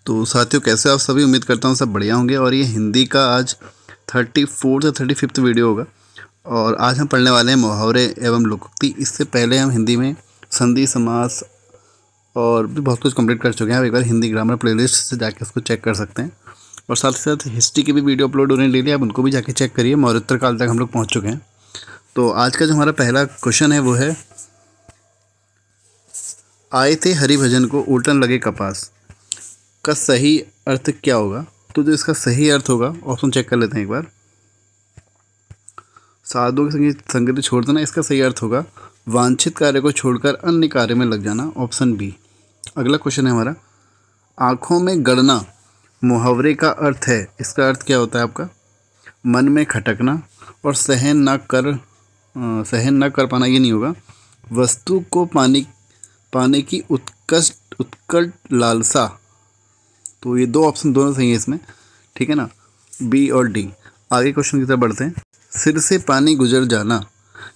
तो साथियों, कैसे आप सभी? उम्मीद करता हूँ सब बढ़िया होंगे। और ये हिंदी का आज 34 या 35 वीडियो होगा। और आज हम पढ़ने वाले हैं मुहावरे एवं लोकोक्ति। इससे पहले हम हिंदी में संधि, समास और भी बहुत कुछ कंप्लीट कर चुके हैं। आप एक बार हिंदी ग्रामर प्लेलिस्ट से जाके उसको चेक कर सकते हैं। और साथ ही साथ हिस्ट्री की भी वीडियो अपलोड हो रही है डेली, आप उनको भी जाके चेक करिए। मौर्योत्तर काल तक हम लोग पहुँच चुके हैं। तो आज का जो हमारा पहला क्वेश्चन है वो है, आए थे हरिभजन को उल्टन लगे कपास का सही अर्थ क्या होगा? तो जो इसका सही अर्थ होगा, ऑप्शन चेक कर लेते हैं एक बार। साधुओं की संगति छोड़ देना, इसका सही अर्थ होगा वांछित कार्य को छोड़कर अन्य कार्य में लग जाना, ऑप्शन बी। अगला क्वेश्चन है हमारा, आँखों में गड़ना मुहावरे का अर्थ है, इसका अर्थ क्या होता है आपका? मन में खटकना और सहन न कर पाना, ये नहीं होगा। वस्तु को पाने की उत्कट लालसा। तो ये दो ऑप्शन दोनों सही है इसमें, ठीक है ना, बी और डी। आगे क्वेश्चन की तरफ बढ़ते हैं। सिर से पानी गुजर जाना,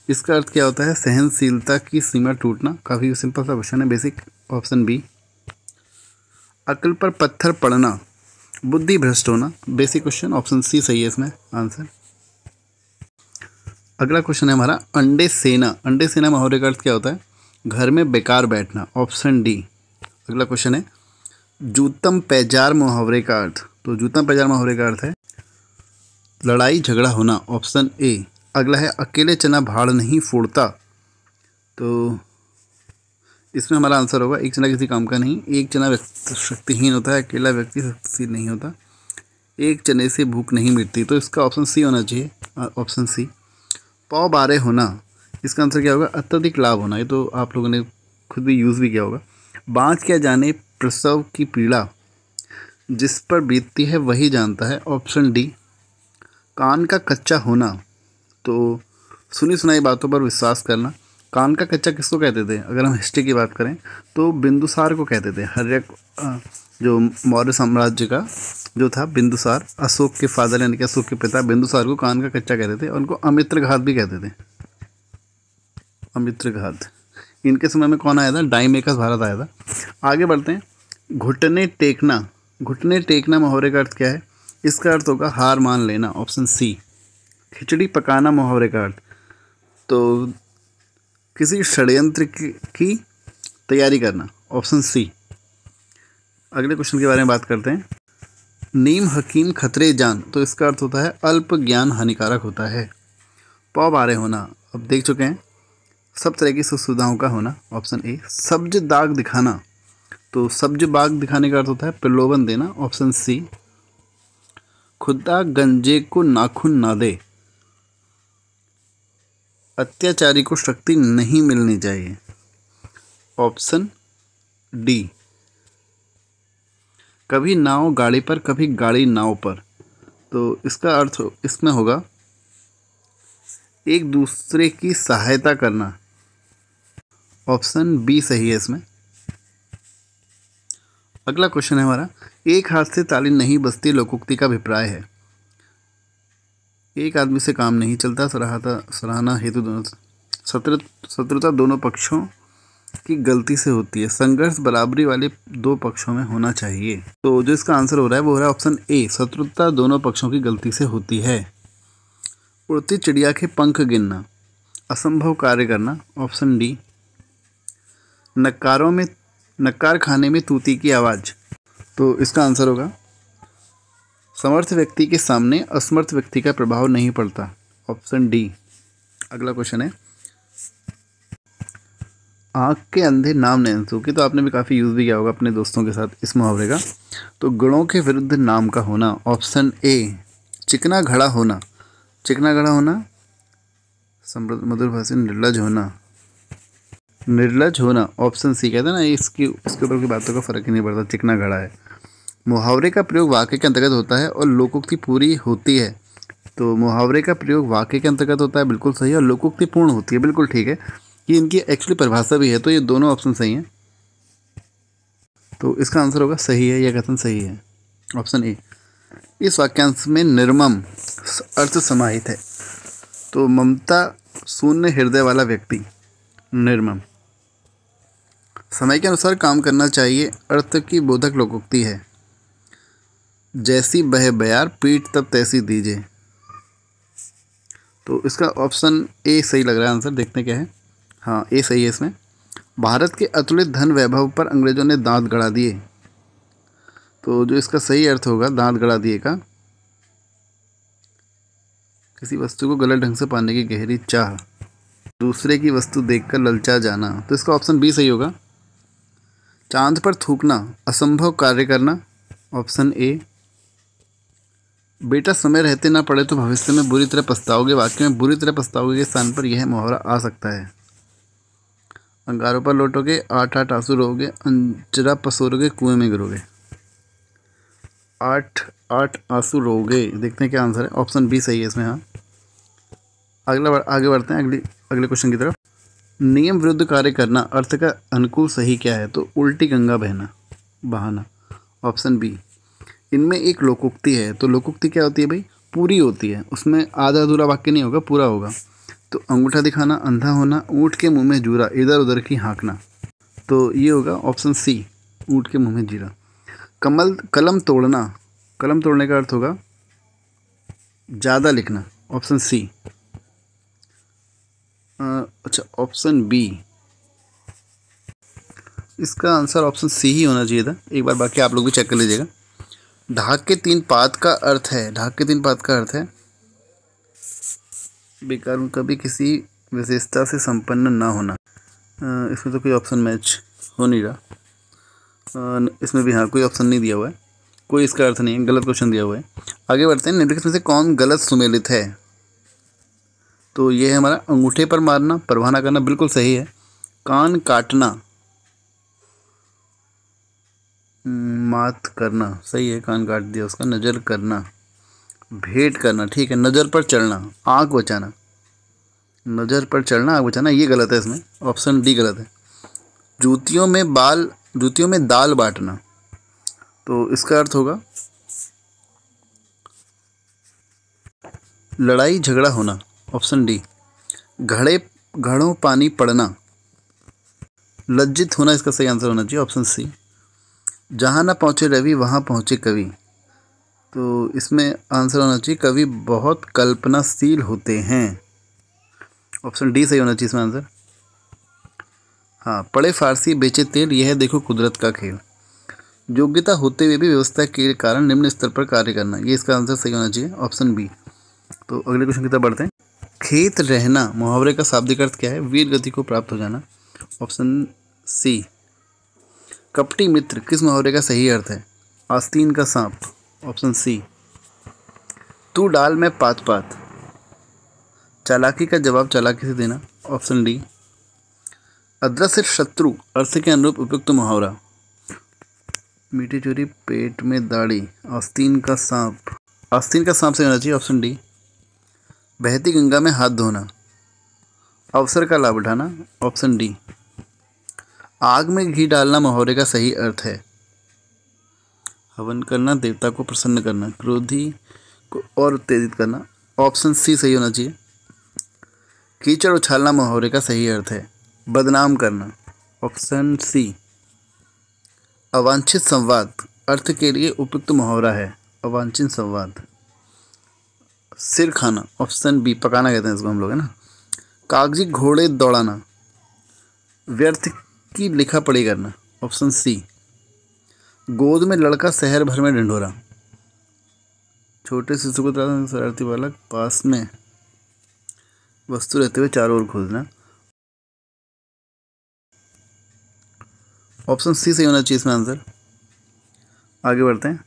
इसका अर्थ क्या होता है? सहनशीलता की सीमा टूटना। काफ़ी सिंपल सा क्वेश्चन है, बेसिक, ऑप्शन बी। अक्ल पर पत्थर पड़ना, बुद्धि भ्रष्ट होना, बेसिक क्वेश्चन, ऑप्शन सी सही है इसमें आंसर। अगला क्वेश्चन है हमारा, अंडे सेना मुहावरे का अर्थ क्या होता है? घर में बेकार बैठना, ऑप्शन डी। अगला क्वेश्चन है, जूतम पैजार मुहावरे का अर्थ। तो जूतम पैजार मुहावरे का अर्थ है लड़ाई झगड़ा होना, ऑप्शन ए। अगला है, अकेले चना भाड़ नहीं फोड़ता। तो इसमें हमारा आंसर होगा, एक चना किसी काम का नहीं, एक चना शक्तिहीन होता है, अकेला व्यक्ति शक्तिशील नहीं होता, एक चने से भूख नहीं मिटती। तो इसका ऑप्शन सी होना चाहिए, ऑप्शन सी। पौ बारे होना, इसका आंसर क्या होगा? अत्यधिक लाभ होना। ये तो आप लोगों ने खुद भी यूज़ भी किया होगा। बाँझ क्या जाने प्रसव की पीड़ा, जिस पर बीतती है वही जानता है, ऑप्शन डी। कान का कच्चा होना, तो सुनी सुनाई बातों पर विश्वास करना। कान का कच्चा किसको कहते थे? अगर हम हिस्ट्री की बात करें तो बिंदुसार को कहते थे। जो मौर्य साम्राज्य का जो था बिंदुसार, अशोक के फादर यानी कि अशोक के पिता बिंदुसार को कान का कच्चा कहते थे। उनको अमित्रघात भी कहते थे, अमित्रघात। इनके समय में कौन आया था? डाइमेकस भारत आया था। आगे बढ़ते हैं। घुटने टेकना मुहावरे का अर्थ क्या है? इसका अर्थ होगा हार मान लेना, ऑप्शन सी। खिचड़ी पकाना मुहावरे का अर्थ, तो किसी षड्यंत्र की तैयारी करना, ऑप्शन सी। अगले क्वेश्चन के बारे में बात करते हैं। नीम हकीम खतरे जान, तो इसका अर्थ होता है अल्प ज्ञान हानिकारक होता है। पौ बारे होना, अब देख चुके हैं, सब तरह की सुख सुविधाओं का होना, ऑप्शन ए। सब्ज दाग दिखाना, तो सब्ज बाग दिखाने का अर्थ होता है प्रलोभन देना, ऑप्शन सी। खुदा गंजे को नाखून ना दे, अत्याचारी को शक्ति नहीं मिलनी चाहिए, ऑप्शन डी। कभी नाव गाड़ी पर, कभी गाड़ी नाव पर, तो इसका अर्थ इसमें होगा एक दूसरे की सहायता करना, ऑप्शन बी सही है इसमें। अगला क्वेश्चन है हमारा, एक हाथ से ताली नहीं बजती लोकोक्ति का अभिप्राय है। एक आदमी से काम नहीं चलता, सराहना हेतु दोनों शत्रुता दोनों पक्षों की गलती से होती है, संघर्ष बराबरी वाले दो पक्षों में होना चाहिए। तो जो इसका आंसर हो रहा है वो हो रहा है ऑप्शन ए, शत्रुता दोनों पक्षों की गलती से होती है। उड़ती चिड़िया के पंख गिनना, असंभव कार्य करना, ऑप्शन डी। नक्कार खाने में तूती की आवाज़, तो इसका आंसर होगा समर्थ व्यक्ति के सामने असमर्थ व्यक्ति का प्रभाव नहीं पड़ता, ऑप्शन डी। अगला क्वेश्चन है, आँख के अंधे नाम नयन सूखे, तो आपने भी काफ़ी यूज़ भी किया होगा अपने दोस्तों के साथ इस मुहावरे का। तो गुणों के विरुद्ध नाम का होना, ऑप्शन ए। चिकना घड़ा होना, मधुर भाषी निर्लज होना, ऑप्शन सी। कहते हैं ना, इसके ऊपर की बातों का फर्क ही नहीं पड़ता, चिकना घड़ा है। मुहावरे का प्रयोग वाक्य के अंतर्गत होता है और लोकोक्ति पूरी होती है। तो मुहावरे का प्रयोग वाक्य के अंतर्गत होता है, बिल्कुल सही है, और लोकोक्ति पूर्ण होती है, बिल्कुल ठीक है। कि इनकी एक्चुअली परिभाषा भी है, तो ये दोनों ऑप्शन सही हैं। तो इसका आंसर होगा सही है, यह कथन सही है, ऑप्शन ए। इस वाक्यांश में निर्मम अर्थ समाहित है, तो ममता शून्य हृदय वाला व्यक्ति, निर्मम। समय के अनुसार काम करना चाहिए, अर्थ की बोधक लोकोक्ति है। जैसी बहे बयार पीठ तब तैसी दीजिए। तो इसका ऑप्शन ए सही लग रहा है आंसर, देखते हैं क्या है। हाँ, ए सही है इसमें। भारत के अतुलित धन वैभव पर अंग्रेजों ने दांत गड़ा दिए। तो जो इसका सही अर्थ होगा दांत गड़ा दिए का, किसी वस्तु को गलत ढंग से पाने की गहरी चाह, दूसरे की वस्तु देखकर ललचा जाना। तो इसका ऑप्शन बी सही होगा। चांद पर थूकना, असंभव कार्य करना, ऑप्शन ए। बेटा समय रहते ना पड़े तो भविष्य में बुरी तरह पछताओगे, वाकई में बुरी तरह पछताओगे के स्थान पर यह मुहावरा आ सकता है। अंगारों पर लौटोगे, आठ आठ आंसू रोगे, अंजरा पसोरोगे, कुएं में गिरोगे। आठ आठ आंसू रोगे, देखते हैं क्या आंसर है। ऑप्शन बी सही है इसमें। हाँ, आगे बढ़ते हैं अगले क्वेश्चन की तरफ। नियम विरुद्ध कार्य करना, अर्थ का अनुकूल सही क्या है? तो उल्टी गंगा बहाना, ऑप्शन बी। इनमें एक लोकोक्ति है, तो लोकोक्ति क्या होती है भाई? पूरी होती है, उसमें आधा अधूरा वाक्य नहीं होगा, पूरा होगा। तो अंगूठा दिखाना, अंधा होना, ऊँट के मुंह में जूरा, इधर उधर की हाँकना। तो ये होगा ऑप्शन सी, ऊँट के मुंह में जीरा। कलम तोड़ना, कलम तोड़ने का अर्थ होगा ज़्यादा लिखना, ऑप्शन सी। अच्छा, ऑप्शन बी, इसका आंसर ऑप्शन सी ही होना चाहिए था। एक बार बाकी आप लोग भी चेक कर लीजिएगा। ढाक के तीन पात का अर्थ है, ढाक के तीन पात का अर्थ है बेकार, कभी किसी विशेषता से संपन्न ना होना। इसमें तो कोई ऑप्शन मैच हो नहीं रहा। इसमें भी हाँ, कोई ऑप्शन नहीं दिया हुआ है, कोई इसका अर्थ नहीं है, गलत क्वेश्चन दिया हुआ है। आगे बढ़ते हैं। निम्नलिखित में से कौन गलत सुमेलित है? तो ये है हमारा अंगूठे पर मारना, परवाना करना, बिल्कुल सही है। कान काटना, मात करना, सही है, कान काट दिया उसका। नज़र करना, भेंट करना, ठीक है। नज़र पर चढ़ना, आँख बचाना, नज़र पर चढ़ना, आँख बचाना, ये गलत है इसमें, ऑप्शन डी गलत है। जूतियों में दाल बांटना, तो इसका अर्थ होगा लड़ाई झगड़ा होना, ऑप्शन डी। घड़ों पानी पड़ना, लज्जित होना, इसका सही आंसर होना चाहिए, ऑप्शन सी। जहाँ ना पहुँचे रवि वहाँ पहुँचे कवि, तो इसमें आंसर होना चाहिए कवि बहुत कल्पनाशील होते हैं, ऑप्शन डी सही होना चाहिए इसमें आंसर। हाँ, पढ़े फारसी बेचे तेल, यह देखो कुदरत का खेल। योग्यता होते हुए भी व्यवस्था के कारण निम्न स्तर पर कार्य करना, ये इसका आंसर सही होना चाहिए, ऑप्शन बी। तो अगले क्वेश्चन की तरफ बढ़ते हैं। खेत रहना मुहावरे का शाब्दिक अर्थ क्या है? वीर गति को प्राप्त हो जाना, ऑप्शन सी। कपटी मित्र किस मुहावरे का सही अर्थ है? आस्तीन का सांप, ऑप्शन सी। तू डाल में पात पात, चालाकी का जवाब चालाकी से देना, ऑप्शन डी। अदृश्य शत्रु अर्थ के अनुरूप उपयुक्त मुहावरा, मीठी चोरी पेट में दाढ़ी, आस्तीन का सांप, आस्तीन का सांप से होना चाहिए, ऑप्शन डी। बहती गंगा में हाथ धोना, अवसर का लाभ उठाना, ऑप्शन डी। आग में घी डालना मुहावरे का सही अर्थ है? हवन करना, देवता को प्रसन्न करना, क्रोधी को और उत्तेजित करना, ऑप्शन सी सही होना चाहिए। कीचड़ उछालना मुहावरे का सही अर्थ है? बदनाम करना, ऑप्शन सी। अवांछित संवाद अर्थ के लिए उपयुक्त मुहावरा है, अवांछित संवाद। सिर खाना, ऑप्शन बी, पकाना कहते हैं इसको हम लोग, है ना। कागजी घोड़े दौड़ाना, व्यर्थ की लिखा पढ़ी करना, ऑप्शन सी। गोद में लड़का शहर भर में ढिंढोरा, छोटे शिशु को तरह शरारती बालक, पास में वस्तु रहते हुए चारों ओर खोजना, ऑप्शन सी सही होना चाहिए इसमें आंसर। आगे बढ़ते हैं।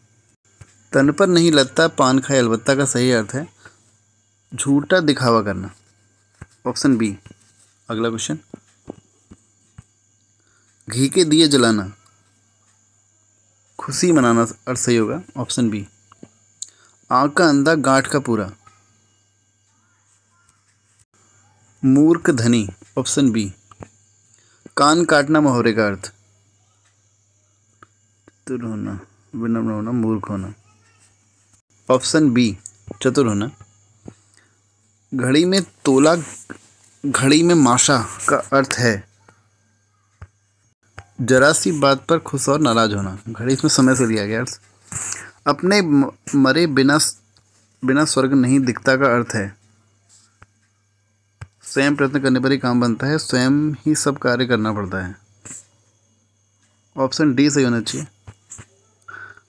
तन पर नहीं लगता पान खाए अलबत्ता का सही अर्थ है झूठा दिखावा करना, ऑप्शन बी। अगला क्वेश्चन। घी के दिए जलाना, खुशी मनाना अर्थ सही होगा, ऑप्शन बी। आँख का अंधा गांठ का पूरा, मूर्ख धनी, ऑप्शन बी। कान काटना मुहावरे का अर्थ चतुर होना, विनम्र होना, मूर्ख होना, ऑप्शन बी, चतुर होना। घड़ी में तोला, घड़ी में माशा का अर्थ है जरा सी बात पर खुश और नाराज होना, घड़ी इसमें समय से लिया गया अर्थ। अपने मरे बिना बिना स्वर्ग नहीं दिखता का अर्थ है स्वयं प्रयत्न करने पर ही काम बनता है, स्वयं ही सब कार्य करना पड़ता है। ऑप्शन डी सही होना चाहिए।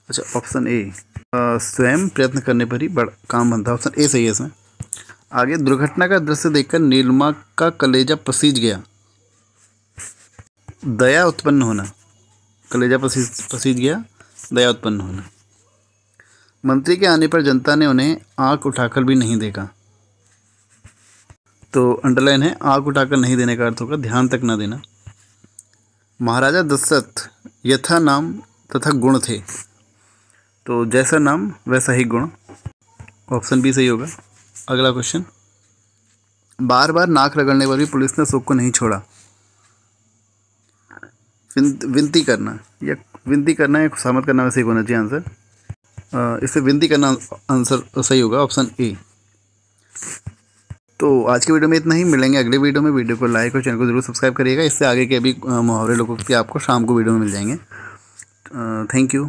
अच्छा, ऑप्शन ए स्वयं प्रयत्न करने पर ही काम बनता है, ऑप्शन ए सही है इसमें। आगे, दुर्घटना का दृश्य देखकर नीलिमा का कलेजा पसीज गया। दया उत्पन्न होना, कलेजा पसीज गया, दया उत्पन्न होना। मंत्री के आने पर जनता ने उन्हें आंख उठाकर भी नहीं देखा। तो अंडरलाइन है, आंख उठाकर नहीं देने का अर्थ होगा ध्यान तक ना देना। महाराजा दशरथ यथा नाम तथा गुण थे, तो जैसा नाम वैसा ही गुण, ऑप्शन बी सही होगा। अगला क्वेश्चन, बार बार नाक रगड़ने पर भी पुलिस ने अशोक को नहीं छोड़ा। विनती करना या विनती करना या खुशामद करना वैसे ही होना चाहिए आंसर। इससे विनती करना आंसर सही होगा, ऑप्शन ए। तो आज की वीडियो में इतना ही, मिलेंगे अगले वीडियो में। वीडियो को लाइक और चैनल को जरूर सब्सक्राइब करिएगा, इससे आगे के भी मुहावरे लोगों के आपको शाम को वीडियो में मिल जाएंगे। Thank you.